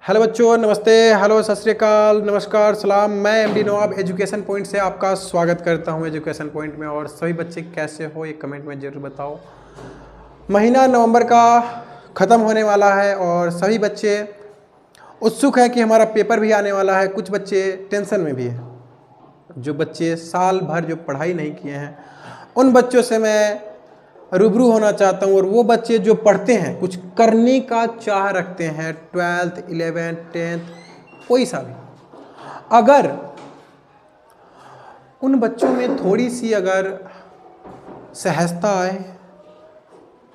Hello बच्चों, नमस्ते, hello, सत श्री अकाल, नमस्कार, सलाम। मैं एमडी नवाब एजुकेशन पॉइंट से आपका स्वागत करता हूं एजुकेशन पॉइंट में। और सभी बच्चे कैसे हो ये कमेंट में ज़रूर बताओ। महीना नवंबर का ख़त्म होने वाला है और सभी बच्चे उत्सुक हैं कि हमारा पेपर भी आने वाला है। कुछ बच्चे टेंशन में भी हैं। जो बच्चे साल भर जो पढ़ाई नहीं किए हैं उन बच्चों से मैं रूबरू होना चाहता हूँ। और वो बच्चे जो पढ़ते हैं, कुछ करने का चाह रखते हैं, 12th 11th 10th कोई सा भी, अगर उन बच्चों में थोड़ी सी अगर सहजता आए,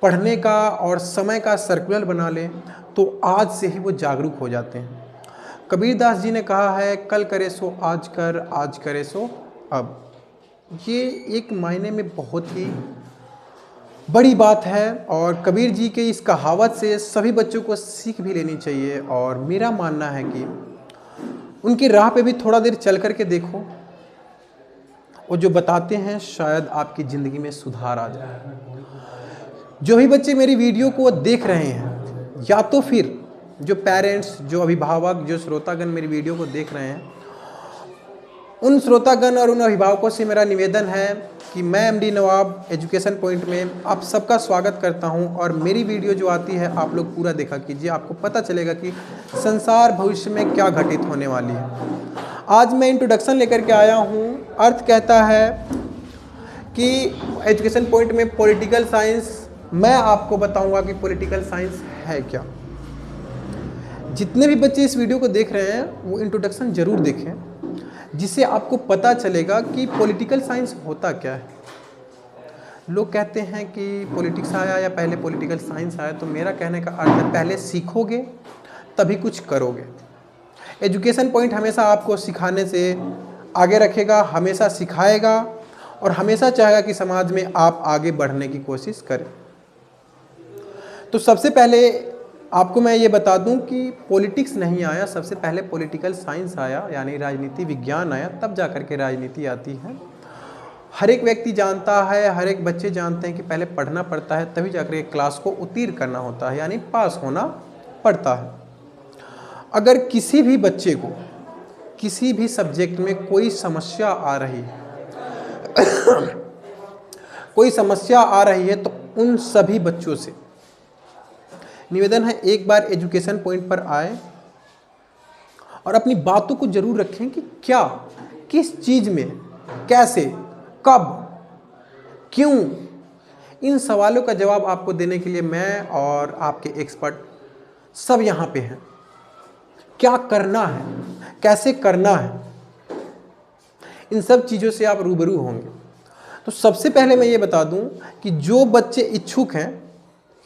पढ़ने का और समय का सर्कुलर बना लें तो आज से ही वो जागरूक हो जाते हैं। कबीरदास जी ने कहा है, कल करे सो आज कर, आज करे सो अब। ये एक मायने में बहुत ही बड़ी बात है और कबीर जी के इस कहावत से सभी बच्चों को सीख भी लेनी चाहिए। और मेरा मानना है कि उनकी राह पे भी थोड़ा देर चल कर के देखो, वो जो बताते हैं शायद आपकी ज़िंदगी में सुधार आ जाए। जो भी बच्चे मेरी वीडियो को देख रहे हैं, या तो फिर जो पेरेंट्स, जो अभिभावक, जो श्रोतागण मेरी वीडियो को देख रहे हैं, उन श्रोतागण और उन अभिभावकों से मेरा निवेदन है कि मैं एमडी नवाब एजुकेशन पॉइंट में आप सबका स्वागत करता हूं। और मेरी वीडियो जो आती है आप लोग पूरा देखा कीजिए, आपको पता चलेगा कि संसार भविष्य में क्या घटित होने वाली है। आज मैं इंट्रोडक्शन लेकर के आया हूं। अर्थ कहता है कि एजुकेशन पॉइंट में पॉलिटिकल साइंस, मैं आपको बताऊंगा कि पॉलिटिकल साइंस है क्या। जितने भी बच्चे इस वीडियो को देख रहे हैं वो इंट्रोडक्शन ज़रूर देखें, जिससे आपको पता चलेगा कि पॉलिटिकल साइंस होता क्या है। लोग कहते हैं कि पॉलिटिक्स आया या पहले पॉलिटिकल साइंस आया, तो मेरा कहने का अर्थ है पहले सीखोगे तभी कुछ करोगे। एजुकेशन पॉइंट हमेशा आपको सिखाने से आगे रखेगा, हमेशा सिखाएगा और हमेशा चाहेगा कि समाज में आप आगे बढ़ने की कोशिश करें। तो सबसे पहले आपको मैं ये बता दूं कि पॉलिटिक्स नहीं आया, सबसे पहले पॉलिटिकल साइंस आया, यानी राजनीति विज्ञान आया, तब जाकर के राजनीति आती है। हर एक व्यक्ति जानता है, हर एक बच्चे जानते हैं कि पहले पढ़ना पड़ता है, तभी जाकर के क्लास को उत्तीर्ण करना होता है, यानी पास होना पड़ता है। अगर किसी भी बच्चे को किसी भी सब्जेक्ट में कोई समस्या आ रही है कोई समस्या आ रही है तो उन सभी बच्चों से निवेदन है, एक बार एजुकेशन पॉइंट पर आए और अपनी बातों को जरूर रखें कि क्या, किस चीज़ में, कैसे, कब, क्यों। इन सवालों का जवाब आपको देने के लिए मैं और आपके एक्सपर्ट सब यहाँ पे हैं। क्या करना है, कैसे करना है, इन सब चीज़ों से आप रूबरू होंगे। तो सबसे पहले मैं ये बता दूं कि जो बच्चे इच्छुक हैं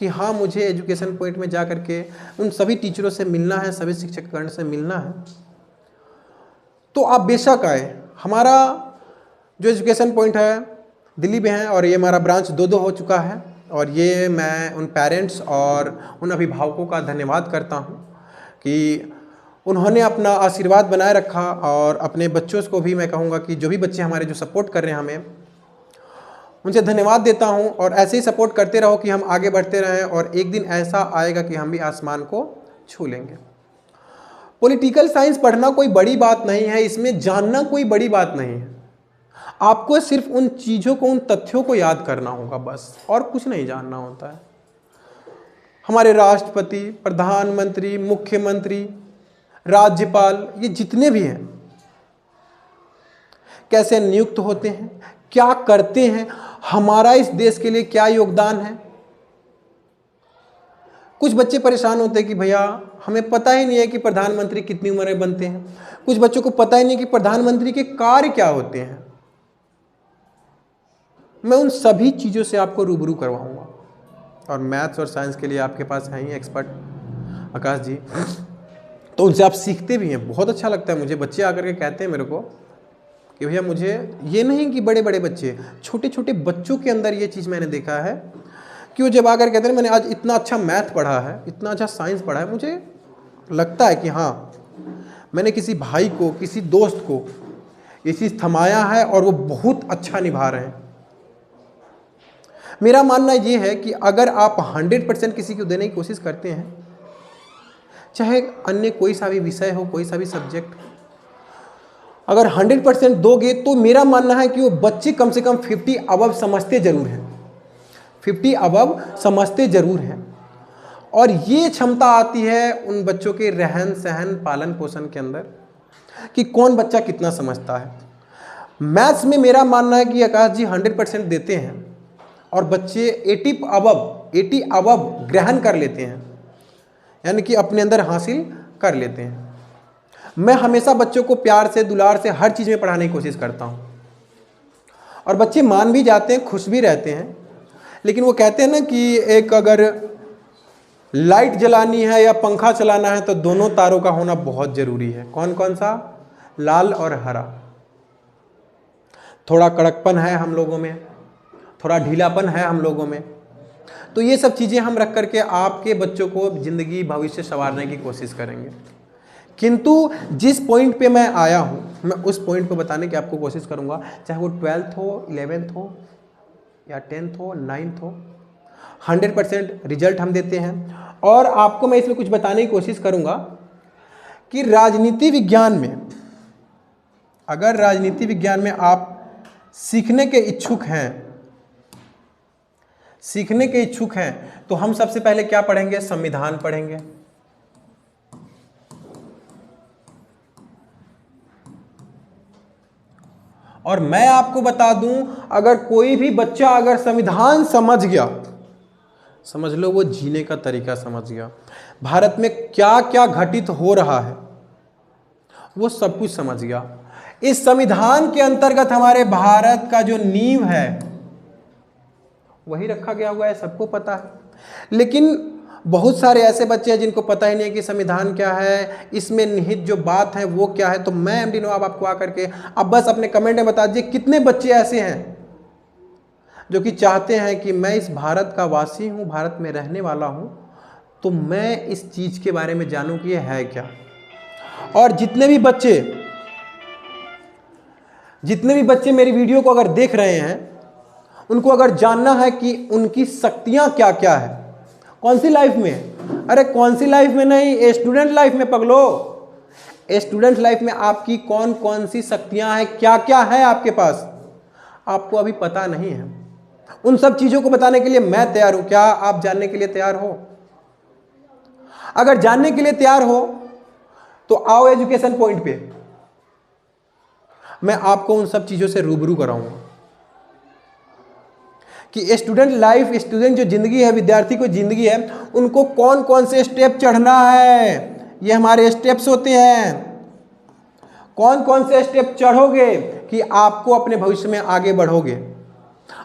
कि हाँ मुझे एजुकेशन पॉइंट में जा कर के उन सभी टीचरों से मिलना है, सभी शिक्षकगण से मिलना है, तो आप बेशक आए। हमारा जो एजुकेशन पॉइंट है दिल्ली में है और ये हमारा ब्रांच दो हो चुका है। और ये मैं उन पेरेंट्स और उन अभिभावकों का धन्यवाद करता हूँ कि उन्होंने अपना आशीर्वाद बनाए रखा। और अपने बच्चों को भी मैं कहूँगा कि जो भी बच्चे हमारे जो सपोर्ट कर रहे हैं हमें, उनसे धन्यवाद देता हूं। और ऐसे ही सपोर्ट करते रहो कि हम आगे बढ़ते रहें और एक दिन ऐसा आएगा कि हम भी आसमान को छू लेंगे। पॉलिटिकल साइंस पढ़ना कोई बड़ी बात नहीं है, इसमें जानना कोई बड़ी बात नहीं है। आपको सिर्फ उन चीज़ों को, उन तथ्यों को याद करना होगा बस, और कुछ नहीं जानना होता है। हमारे राष्ट्रपति, प्रधानमंत्री, मुख्यमंत्री, राज्यपाल, ये जितने भी हैं कैसे नियुक्त होते हैं, क्या करते हैं, हमारा इस देश के लिए क्या योगदान है। कुछ बच्चे परेशान होते हैं कि भैया हमें पता ही नहीं है कि प्रधानमंत्री कितनी उम्र में बनते हैं। कुछ बच्चों को पता ही नहीं कि प्रधानमंत्री के कार्य क्या होते हैं। मैं उन सभी चीज़ों से आपको रूबरू करवाऊंगा। और मैथ्स और साइंस के लिए आपके पास हैं ही एक्सपर्ट आकाश जी, तो उनसे आप सीखते भी हैं। बहुत अच्छा लगता है मुझे, बच्चे आकर के कहते हैं मेरे को कि भैया मुझे, ये नहीं कि बड़े बड़े बच्चे, छोटे छोटे बच्चों के अंदर ये चीज़ मैंने देखा है कि वो जब आकर कहते हैं मैंने आज इतना अच्छा मैथ पढ़ा है, इतना अच्छा साइंस पढ़ा है, मुझे लगता है कि हाँ मैंने किसी भाई को, किसी दोस्त को ये चीज़ थमाया है और वो बहुत अच्छा निभा रहे हैं। मेरा मानना ये है कि अगर आप 100% किसी को देने की कोशिश करते हैं, चाहे अन्य कोई सा भी विषय हो, कोई सा भी सब्जेक्ट, अगर 100% दोगे तो मेरा मानना है कि वो बच्चे कम से कम 50 अबव समझते ज़रूर हैं, 50 अबव समझते ज़रूर हैं। और ये क्षमता आती है उन बच्चों के रहन सहन पालन पोषण के अंदर कि कौन बच्चा कितना समझता है। मैथ्स में मेरा मानना है कि आकाश जी 100% देते हैं और बच्चे 80 अबव ग्रहण कर लेते हैं, यानी कि अपने अंदर हासिल कर लेते हैं। मैं हमेशा बच्चों को प्यार से दुलार से हर चीज़ में पढ़ाने की कोशिश करता हूँ और बच्चे मान भी जाते हैं, खुश भी रहते हैं। लेकिन वो कहते हैं ना कि एक अगर लाइट जलानी है या पंखा चलाना है तो दोनों तारों का होना बहुत ज़रूरी है। कौन कौन सा? लाल और हरा। थोड़ा कड़कपन है हम लोगों में, थोड़ा ढीलापन है हम लोगों में, तो ये सब चीज़ें हम रख करके आपके बच्चों को ज़िंदगी भविष्य संवारने की कोशिश करेंगे। किंतु जिस पॉइंट पे मैं आया हूँ मैं उस पॉइंट पे बताने की आपको कोशिश करूँगा, चाहे वो 12th हो, 11th हो या 10th हो, 9th हो, 100% रिजल्ट हम देते हैं। और आपको मैं इसमें कुछ बताने की कोशिश करूँगा कि राजनीति विज्ञान में, अगर राजनीति विज्ञान में आप सीखने के इच्छुक हैं तो हम सबसे पहले क्या पढ़ेंगे? संविधान पढ़ेंगे। और मैं आपको बता दूं, अगर कोई भी बच्चा अगर संविधान समझ गया, समझ लो वो जीने का तरीका समझ गया, भारत में क्या क्या घटित हो रहा है वो सब कुछ समझ गया। इस संविधान के अंतर्गत हमारे भारत का जो नींव है वही रखा गया हुआ है, सबको पता है। लेकिन बहुत सारे ऐसे बच्चे हैं जिनको पता ही नहीं है कि संविधान क्या है, इसमें निहित जो बात है वो क्या है। तो मैं एमडी नवाब आपको आकर के अब बस अपने कमेंट में बता दीजिए कितने बच्चे ऐसे हैं जो कि चाहते हैं कि मैं इस भारत का वासी हूँ, भारत में रहने वाला हूँ, तो मैं इस चीज़ के बारे में जानूँ कि ये है क्या। और जितने भी बच्चे मेरी वीडियो को अगर देख रहे हैं, उनको अगर जानना है कि उनकी शक्तियाँ क्या क्या है, कौन सी लाइफ में, अरे कौन सी लाइफ में नहीं, स्टूडेंट लाइफ में पगलो। स्टूडेंट लाइफ में आपकी कौन कौन सी शक्तियां हैं, क्या क्या है आपके पास, आपको अभी पता नहीं है। उन सब चीजों को बताने के लिए मैं तैयार हूं। क्या आप जानने के लिए तैयार हो? अगर जानने के लिए तैयार हो तो आओ एजुकेशन पॉइंट पे, मैं आपको उन सब चीजों से रूबरू कराऊंगा कि स्टूडेंट लाइफ, स्टूडेंट जो जिंदगी है, विद्यार्थी को जिंदगी है, उनको कौन कौन से स्टेप चढ़ना है। ये हमारे स्टेप्स होते हैं, कौन कौन से स्टेप चढ़ोगे कि आपको अपने भविष्य में आगे बढ़ोगे।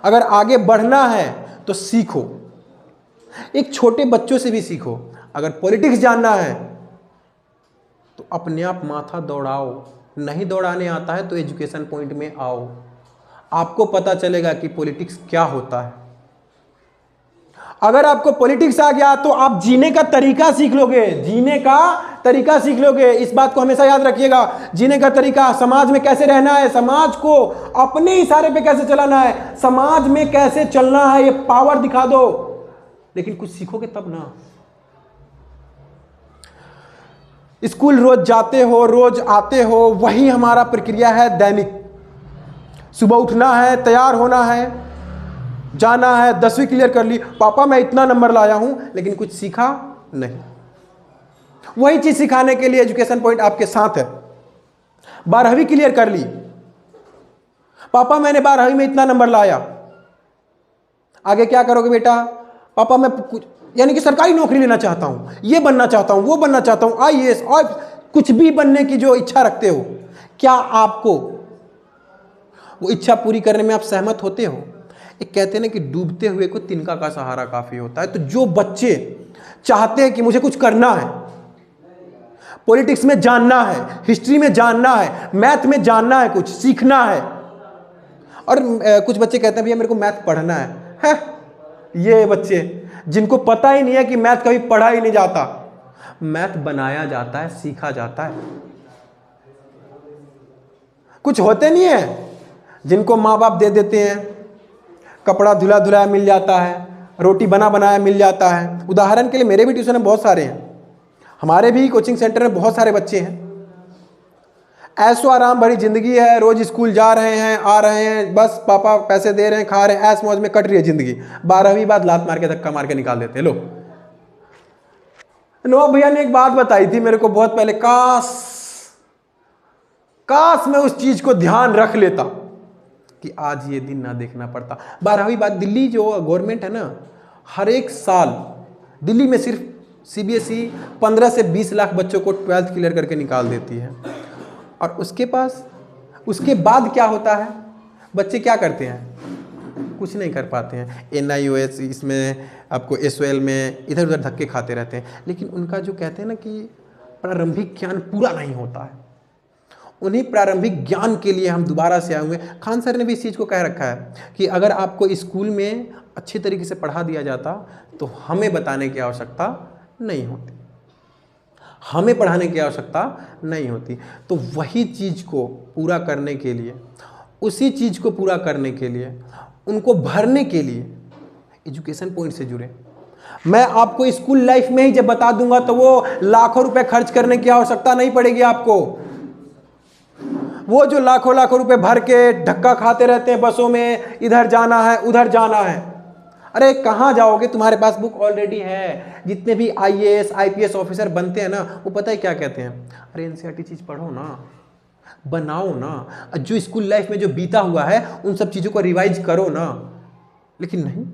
अगर आगे बढ़ना है तो सीखो, एक छोटे बच्चों से भी सीखो। अगर पॉलिटिक्स जानना है तो अपने आप माथा दौड़ाओ, नहीं दौड़ाने आता है तो एजुकेशन पॉइंट में आओ, आपको पता चलेगा कि पॉलिटिक्स क्या होता है। अगर आपको पॉलिटिक्स आ गया तो आप जीने का तरीका सीख लोगे, जीने का तरीका सीख लोगे। इस बात को हमेशा याद रखिएगा, जीने का तरीका, समाज में कैसे रहना है, समाज को अपने इशारे पे कैसे चलाना है, समाज में कैसे चलना है, ये पावर दिखा दो। लेकिन कुछ सीखोगे तब ना। स्कूल रोज जाते हो, रोज आते हो, वही हमारा प्रक्रिया है दैनिक। सुबह उठना है, तैयार होना है, जाना है, 10वीं क्लियर कर ली, पापा मैं इतना नंबर लाया हूं, लेकिन कुछ सीखा नहीं। वही चीज सिखाने के लिए एजुकेशन पॉइंट आपके साथ है। 12वीं क्लियर कर ली, पापा मैंने 12वीं में इतना नंबर लाया, आगे क्या करोगे बेटा? पापा मैं कुछ, यानी कि सरकारी नौकरी लेना चाहता हूं, ये बनना चाहता हूं, वो बनना चाहता हूं, IAS और कुछ भी बनने की जो इच्छा रखते हो, क्या आपको वो इच्छा पूरी करने में आप सहमत होते हो? एक कहते हैं ना कि डूबते हुए को तिनका का सहारा काफी होता है। तो जो बच्चे चाहते हैं कि मुझे कुछ करना है, पॉलिटिक्स में जानना है, हिस्ट्री में जानना है, मैथ में जानना है, कुछ सीखना है, और कुछ बच्चे कहते हैं भैया मेरे को मैथ पढ़ना है। ये बच्चे जिनको पता ही नहीं है कि मैथ कभी पढ़ा ही नहीं जाता, मैथ बनाया जाता है, सीखा जाता है। कुछ होते नहीं है जिनको माँ बाप दे देते हैं, कपड़ा धुला धुलाया मिल जाता है, रोटी बना बनाया मिल जाता है। उदाहरण के लिए मेरे भी ट्यूशन में बहुत सारे हैं, हमारे भी कोचिंग सेंटर में बहुत सारे बच्चे हैं, ऐसो आराम भरी जिंदगी है, रोज स्कूल जा रहे हैं, आ रहे हैं, बस पापा पैसे दे रहे हैं, खा रहे हैं, ऐस मौज में कट रही है जिंदगी। 12वीं बाद लात मार के धक्का मार के निकाल देते हैं लोग। नवाब भैया ने एक बात बताई थी मेरे को बहुत पहले, काश मैं उस चीज को ध्यान रख लेता कि आज ये दिन ना देखना पड़ता। 12वीं बाद दिल्ली जो गवर्नमेंट है ना, हर एक साल दिल्ली में सिर्फ CBSE 15 से 20 लाख बच्चों को 12th क्लियर करके निकाल देती है। और उसके बाद क्या होता है, बच्चे क्या करते हैं, कुछ नहीं कर पाते हैं। NIOS इसमें आपको SOL में इधर उधर धक्के खाते रहते हैं, लेकिन उनका जो कहते हैं ना कि प्रारंभिक ज्ञान पूरा नहीं होता है। उन्हीं प्रारंभिक ज्ञान के लिए हम दोबारा से आए हुए। खान सर ने भी इस चीज़ को कह रखा है कि अगर आपको स्कूल में अच्छे तरीके से पढ़ा दिया जाता तो हमें बताने की आवश्यकता नहीं होती, हमें पढ़ाने की आवश्यकता नहीं होती। तो वही चीज़ को पूरा करने के लिए, उसी चीज़ को पूरा करने के लिए, उनको भरने के लिए एजुकेशन पॉइंट से जुड़े। मैं आपको स्कूल लाइफ में ही जब बता दूंगा तो वो लाखों रुपए खर्च करने की आवश्यकता नहीं पड़ेगी आपको। वो जो लाखों रुपए भर के धक्का खाते रहते हैं बसों में, इधर जाना है उधर जाना है, अरे कहाँ जाओगे, तुम्हारे पास बुक ऑलरेडी है। जितने भी IAS IPS ऑफिसर बनते हैं ना, वो पता है क्या कहते हैं, अरे NCERT चीज़ पढ़ो ना, बनाओ ना, जो स्कूल लाइफ में जो बीता हुआ है उन सब चीज़ों को रिवाइज करो ना। लेकिन नहीं,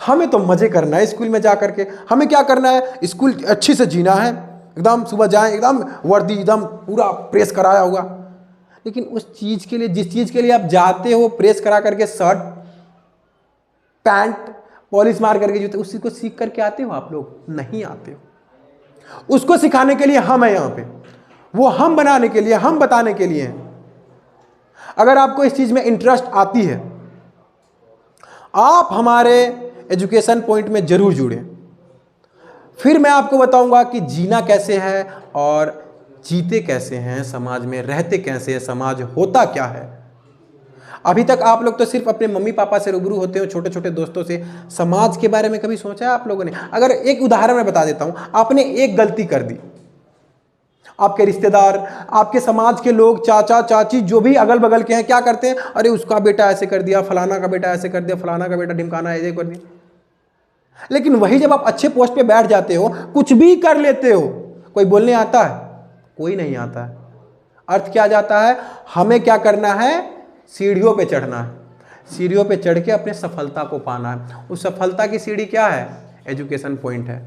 हमें तो मज़े करना है स्कूल में जा करके। हमें क्या करना है, स्कूल अच्छी से जीना है, एकदम सुबह जाएं, एकदम वर्दी एकदम पूरा प्रेस कराया हुआ। लेकिन उस चीज़ के लिए, जिस चीज़ के लिए आप जाते हो, प्रेस करा करके शर्ट पैंट पॉलिश मार करके जूते, उसी को सीख करके आते हो आप लोग? नहीं आते हो। उसको सिखाने के लिए हम हैं यहाँ पे, वो हम बनाने के लिए, हम बताने के लिए हैं। अगर आपको इस चीज़ में इंटरेस्ट आती है, आप हमारे एजुकेशन पॉइंट में जरूर जुड़ें। फिर मैं आपको बताऊंगा कि जीना कैसे है और जीते कैसे हैं, समाज में रहते कैसे हैं, समाज होता क्या है। अभी तक आप लोग तो सिर्फ अपने मम्मी पापा से रूबरू होते हो, छोटे छोटे दोस्तों से। समाज के बारे में कभी सोचा है आप लोगों ने? अगर एक उदाहरण मैं बता देता हूं, आपने एक गलती कर दी, आपके रिश्तेदार, आपके समाज के लोग, चाचा चाची जो भी अगल बगल के हैं, क्या करते हैं, अरे उसका बेटा ऐसे कर दिया, फलाना का बेटा ऐसे कर दिया, फलाना का बेटा ढिमकाना ऐसे कर दिया। लेकिन वही जब आप अच्छे पोस्ट पे बैठ जाते हो, कुछ भी कर लेते हो, कोई बोलने आता है? कोई नहीं आता है। अर्थ क्या जाता है, हमें क्या करना है, सीढ़ियों पे चढ़ना है। सीढ़ियों पे चढ़ के अपने सफलता को पाना है। उस सफलता की सीढ़ी क्या है? एजुकेशन पॉइंट है।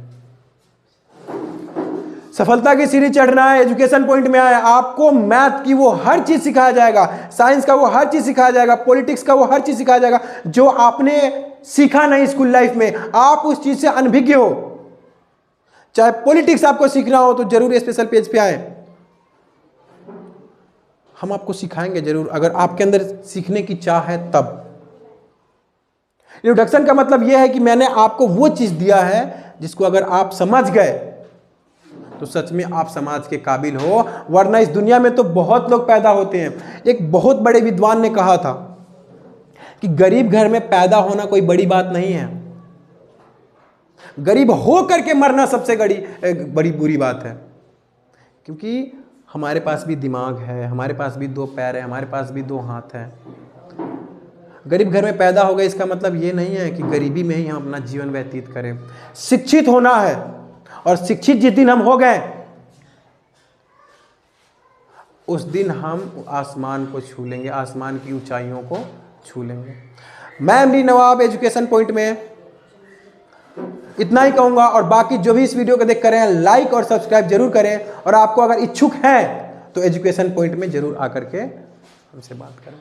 सफलता की सीढ़ी चढ़ना है, एजुकेशन पॉइंट में आए। आपको मैथ की वो हर चीज सिखाया जाएगा, साइंस का वो हर चीज सिखाया जाएगा, पॉलिटिक्स का वो हर चीज सिखाया जाएगा जो आपने सीखा नहीं स्कूल लाइफ में। आप उस चीज से अनभिज्ञ हो। चाहे पॉलिटिक्स आपको सीखना हो तो जरूर स्पेशल पेज पे आए, हम आपको सिखाएंगे जरूर, अगर आपके अंदर सीखने की चाह है तब। इंट्रोडक्शन का मतलब यह है कि मैंने आपको वो चीज दिया है जिसको अगर आप समझ गए तो सच में आप समाज के काबिल हो। वरना इस दुनिया में तो बहुत लोग पैदा होते हैं। एक बहुत बड़े विद्वान ने कहा था कि गरीब घर में पैदा होना कोई बड़ी बात नहीं है, गरीब हो करके मरना सबसे बड़ी बुरी बात है। क्योंकि हमारे पास भी दिमाग है, हमारे पास भी 2 पैर है, हमारे पास भी 2 हाथ है। गरीब घर में पैदा हो गए इसका मतलब ये नहीं है कि गरीबी में ही हम अपना जीवन व्यतीत करें। शिक्षित होना है, और शिक्षित जिस दिन हम हो गए उस दिन हम आसमान को छू लेंगे, आसमान की ऊंचाइयों को छू लेंगे। मैं MD नवाब एजुकेशन पॉइंट में इतना ही कहूंगा, और बाकी जो भी इस वीडियो को देख कर रहे हैं लाइक और सब्सक्राइब जरूर करें, और आपको अगर इच्छुक हैं तो एजुकेशन पॉइंट में जरूर आकर के हमसे बात करें।